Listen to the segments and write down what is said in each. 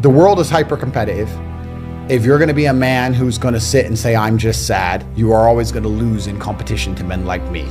The world is hyper competitive. If you're going to be a man who's going to sit and say, I'm just sad, you are always going to lose in competition to men like me.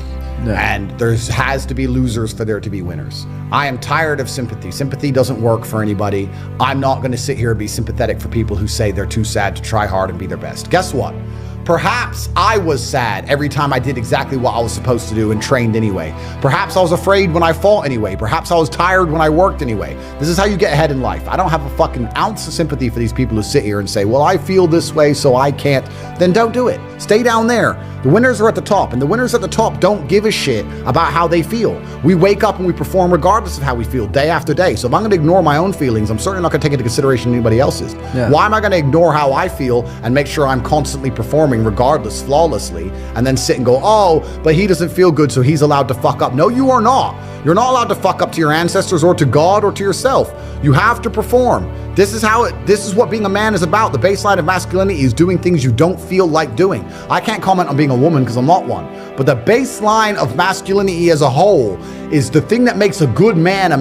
Yeah. And there has to be losers for there to be winners. I am tired of sympathy. Sympathy doesn't work for anybody. I'm not going to sit here and be sympathetic for people who say they're too sad to try hard and be their best. Guess what? Perhaps I was sad every time I did exactly what I was supposed to do and trained anyway. Perhaps I was afraid when I fought anyway. Perhaps I was tired when I worked anyway. This is how you get ahead in life. I don't have a fucking ounce of sympathy for these people who sit here and say, well, I feel this way, so I can't. Then don't do it. Stay down there. The winners are at the top, and the winners at the top don't give a shit about how they feel. We wake up and we perform regardless of how we feel day after day. So if I'm going to ignore my own feelings, I'm certainly not going to take into consideration anybody else's. Yeah. Why am I going to ignore how I feel and make sure I'm constantly performing regardless, flawlessly, and then sit and go, oh, but he doesn't feel good, so he's allowed to fuck up. No, you are not. You're not allowed to fuck up to your ancestors or to God or to yourself. You have to perform. This is what being a man is about. The baseline of masculinity is doing things you don't feel like doing. I can't comment on being a woman because I'm not one. But the baseline of masculinity as a whole is the thing that makes a good man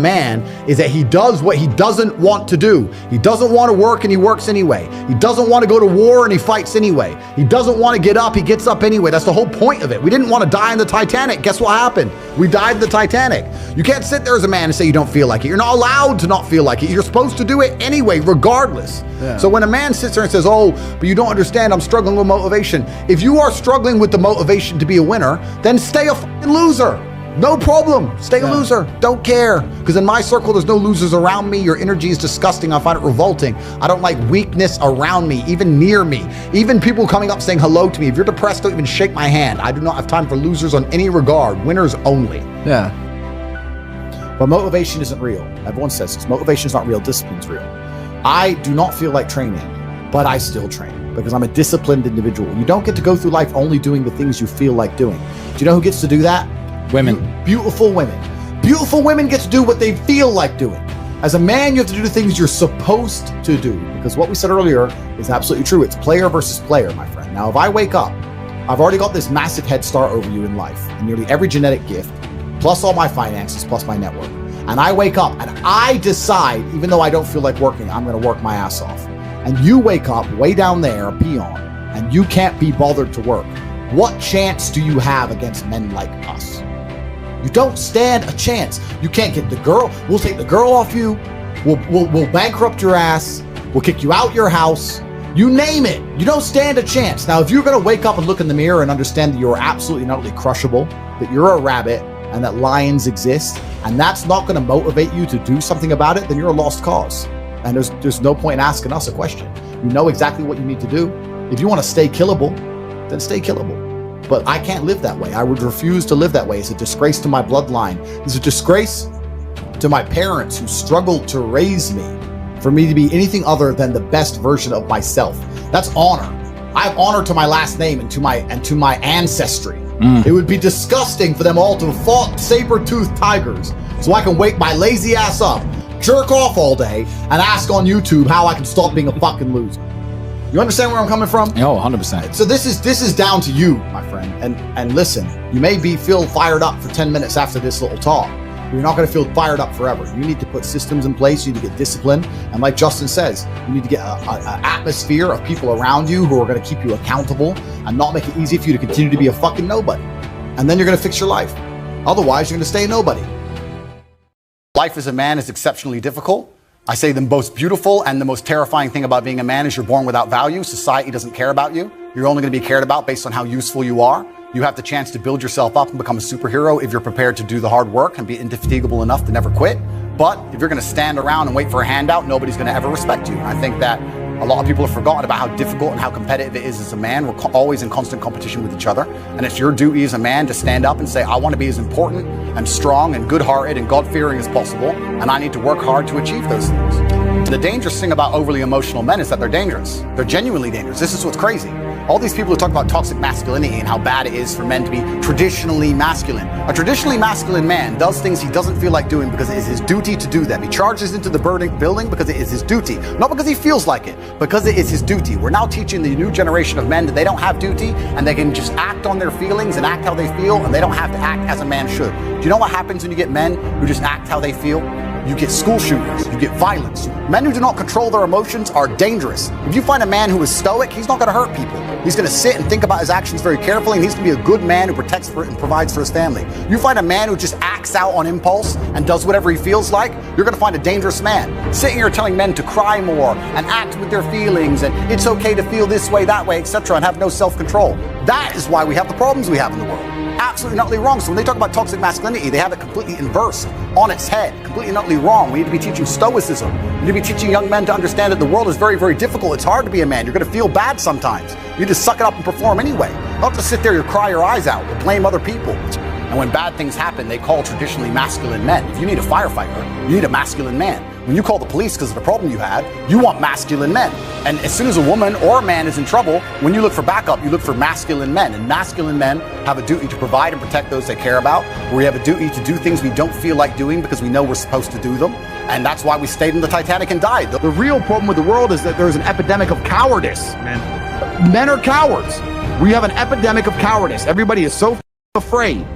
is that he does what he doesn't want to do. He doesn't want to work and he works anyway. He doesn't want to go to war and he fights anyway. He doesn't want to get up, he gets up anyway. That's the whole point of it. We didn't want to die in the Titanic. Guess what happened? We died in the Titanic. You can't sit there as a man and say you don't feel like it. You're not allowed to not feel like it. You're supposed to do it anyway, regardless. Yeah. So when a man sits there and says, oh, but you don't understand, I'm struggling with motivation. If you are struggling with the motivation to be a winner, then stay a fucking loser. No problem. Stay a loser. Don't care. Because in my circle, there's no losers around me. Your energy is disgusting. I find it revolting. I don't like weakness around me, even near me. Even people coming up saying hello to me. If you're depressed, don't even shake my hand. I do not have time for losers on any regard. Winners only. Yeah. But motivation isn't real. Everyone says this. Motivation is not real. Discipline's real. I do not feel like training, but I still train because I'm a disciplined individual. You don't get to go through life only doing the things you feel like doing. Do you know who gets to do that? Women. Beautiful women. Beautiful women get to do what they feel like doing. As a man, you have to do the things you're supposed to do because what we said earlier is absolutely true. It's player versus player, my friend. Now, if I wake up, I've already got this massive head start over you in life and nearly every genetic gift, plus all my finances, plus my network. And I wake up and I decide, even though I don't feel like working, I'm going to work my ass off. And you wake up way down there, a peon, and you can't be bothered to work. What chance do you have against men like us? You don't stand a chance. You can't get the girl. We'll take the girl off you. We'll bankrupt your ass. We'll kick you out your house. You name it. You don't stand a chance. Now, if you're going to wake up and look in the mirror and understand that you're absolutely not only crushable, that you're a rabbit and that lions exist, and that's not going to motivate you to do something about it, then you're a lost cause. And there's no point in asking us a question. You know exactly what you need to do. If you want to stay killable, then stay killable. But I can't live that way. I would refuse to live that way. It's a disgrace to my bloodline. It's a disgrace to my parents who struggled to raise me for me to be anything other than the best version of myself. That's honor. I have honor to my last name and to my ancestry. It would be disgusting for them all to have fought saber-toothed tigers so I can wake my lazy ass up, jerk off all day, and ask on YouTube how I can stop being a fucking loser. You understand where I'm coming from? Oh, 100%. So this is down to you, my friend. And listen, you may feel fired up for 10 minutes after this little talk, but you're not going to feel fired up forever. You need to put systems in place. You need to get discipline. And like Justin says, you need to get an atmosphere of people around you who are going to keep you accountable and not make it easy for you to continue to be a fucking nobody. And then you're going to fix your life. Otherwise, you're going to stay a nobody. Life as a man is exceptionally difficult. I say the most beautiful and the most terrifying thing about being a man is you're born without value. Society doesn't care about you. You're only going to be cared about based on how useful you are. You have the chance to build yourself up and become a superhero if you're prepared to do the hard work and be indefatigable enough to never quit. But if you're going to stand around and wait for a handout, nobody's going to ever respect you. And I think that a lot of people have forgotten about how difficult and how competitive it is as a man. We're always in constant competition with each other. And it's your duty as a man to stand up and say, I want to be as important and strong and good-hearted and God-fearing as possible. And I need to work hard to achieve those things. And the dangerous thing about overly emotional men is that they're dangerous. They're genuinely dangerous. This is what's crazy. All these people who talk about toxic masculinity and how bad it is for men to be traditionally masculine. A traditionally masculine man does things he doesn't feel like doing because it is his duty to do them. He charges into the building because it is his duty. Not because he feels like it, because it is his duty. We're now teaching the new generation of men that they don't have duty and they can just act on their feelings and act how they feel and they don't have to act as a man should. Do you know what happens when you get men who just act how they feel? You get school shooters, you get violence. Men who do not control their emotions are dangerous. If you find a man who is stoic, he's not going to hurt people. He's going to sit and think about his actions very carefully, and he's going to be a good man who protects for and provides for his family. You find a man who just acts out on impulse and does whatever he feels like, you're going to find a dangerous man. Sitting here telling men to cry more and act with their feelings and it's okay to feel this way, that way, etc., and have no self-control. That is why we have the problems we have in the world. Absolutely and utterly wrong. So when they talk about toxic masculinity, they have it completely inverse, on its head, completely and utterly wrong. We need to be teaching stoicism. We need to be teaching young men to understand that the world is very, very difficult. It's hard to be a man. You're going to feel bad sometimes. You need to suck it up and perform anyway. Not to sit there and cry your eyes out or blame other people. And when bad things happen, they call traditionally masculine men. If you need a firefighter, you need a masculine man. When you call the police because of the problem you had, you want masculine men. And as soon as a woman or a man is in trouble, when you look for backup, you look for masculine men. And masculine men have a duty to provide and protect those they care about. We have a duty to do things we don't feel like doing because we know we're supposed to do them. And that's why we stayed in the Titanic and died. The real problem with the world is that there's an epidemic of cowardice. Men are cowards. We have an epidemic of cowardice. Everybody is so afraid.